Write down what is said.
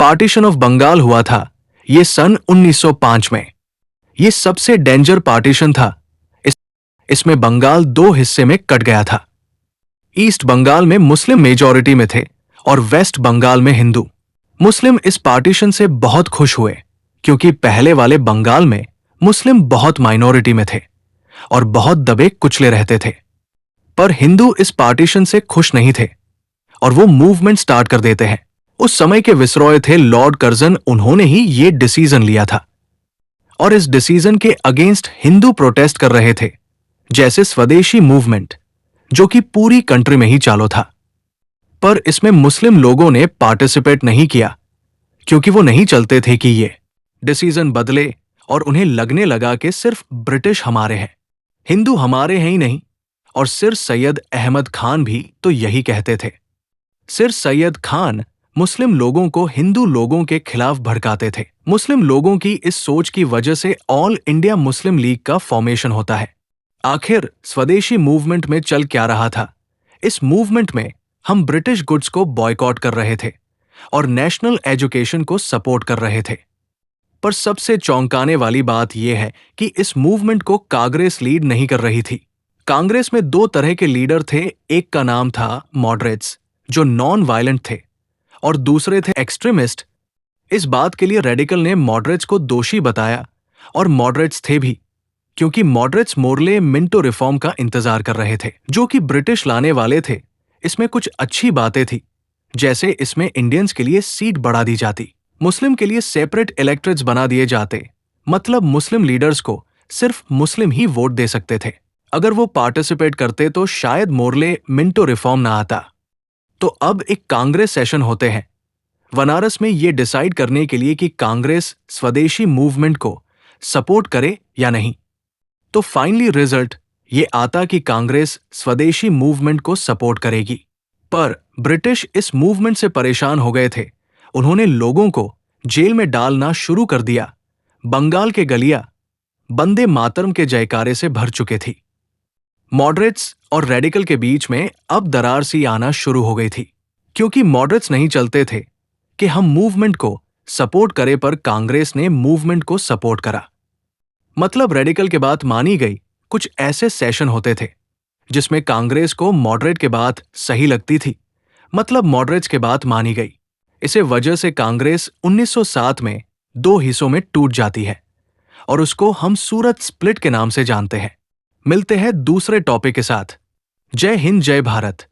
Partition of Bengal हुआ था, ये सन 1905 में। ये सबसे डेंजर पार्टीशन था। इसमें बंगाल दो हिस्से में कट गया था। ईस्ट बंगाल में मुस्लिम मेजॉरिटी में थे और वेस्ट बंगाल में हिंदू। मुस्लिम इस पार्टीशन से बहुत खुश हुए क्योंकि पहले वाले बंगाल में मुस्लिम बहुत माइनॉरिटी में थे और बहुत दबे कुचले रहते थे। पर हिंदू इस पार्टीशन से खुश नहीं थे और वो मूवमेंट स्टार्ट कर देते हैं। उस समय के विसरॉय थे लॉर्ड कर्जन, उन्होंने ही ये डिसीजन लिया था और इस डिसीजन के अगेंस्ट हिंदू प्रोटेस्ट कर रहे थे, जैसे स्वदेशी मूवमेंट, जो कि पूरी कंट्री में ही चालू था। पर इसमें मुस्लिम लोगों ने पार्टिसिपेट नहीं किया क्योंकि वो नहीं चलते थे कि ये डिसीजन बदले और उन्हें लगने लगा कि सिर्फ ब्रिटिश हमारे हैं, हिंदू हमारे हैं ही नहीं। और सिर सैयद अहमद खान भी तो यही कहते थे। सिर सैयद खान मुस्लिम लोगों को हिंदू लोगों के खिलाफ भड़काते थे। मुस्लिम लोगों की इस सोच की वजह से ऑल इंडिया मुस्लिम लीग का फॉर्मेशन होता है। आखिर स्वदेशी मूवमेंट में चल क्या रहा था? इस मूवमेंट में हम ब्रिटिश गुड्स को बॉयकॉट कर रहे थे और नेशनल एजुकेशन को सपोर्ट कर रहे थे। पर सबसे चौंकाने वाली बात यह है कि इस मूवमेंट को कांग्रेस लीड नहीं कर रही थी। कांग्रेस में दो तरह के लीडर थे, एक का नाम था मॉडरेट्स, जो नॉन वायलेंट थे, और दूसरे थे एक्सट्रीमिस्ट। इस बात के लिए रेडिकल ने मॉडरेट्स को दोषी बताया, और मॉडरेट्स थे भी, क्योंकि मॉडरेट्स मोरले मिंटो रिफॉर्म का इंतजार कर रहे थे, जो कि ब्रिटिश लाने वाले थे। इसमें कुछ अच्छी बातें थी, जैसे इसमें इंडियंस के लिए सीट बढ़ा दी जाती, मुस्लिम के लिए सेपरेट इलेक्टरेट्स बना दिए जाते, मतलब मुस्लिम लीडर्स को सिर्फ मुस्लिम ही वोट दे सकते थे। अगर वो पार्टिसिपेट करते तो शायद मोरले मिंटो रिफॉर्म ना आता। तो अब एक कांग्रेस सेशन होते हैं बनारस में ये डिसाइड करने के लिए कि कांग्रेस स्वदेशी मूवमेंट को सपोर्ट करे या नहीं। तो फाइनली रिजल्ट ये आता कि कांग्रेस स्वदेशी मूवमेंट को सपोर्ट करेगी। पर ब्रिटिश इस मूवमेंट से परेशान हो गए थे। उन्होंने लोगों को जेल में डालना शुरू कर दिया। बंगाल के गलियां बंदे मातरम के जयकारे से भर चुके थी। मॉडरेट्स और रेडिकल के बीच में अब दरार सी आना शुरू हो गई थी, क्योंकि मॉडरेट्स नहीं चलते थे कि हम मूवमेंट को सपोर्ट करें, पर कांग्रेस ने मूवमेंट को सपोर्ट करा। मतलब रेडिकल के बात मानी गई। कुछ ऐसे सेशन होते थे जिसमें कांग्रेस को मॉडरेट के बात सही लगती थी, मतलब मॉडरेट्स के बात मानी गई। इसे वजह से कांग्रेस 1907 में दो हिस्सों में टूट जाती है और उसको हम सूरत स्प्लिट के नाम से जानते हैं। मिलते हैं दूसरे टॉपिक के साथ। जय हिंद, जय भारत।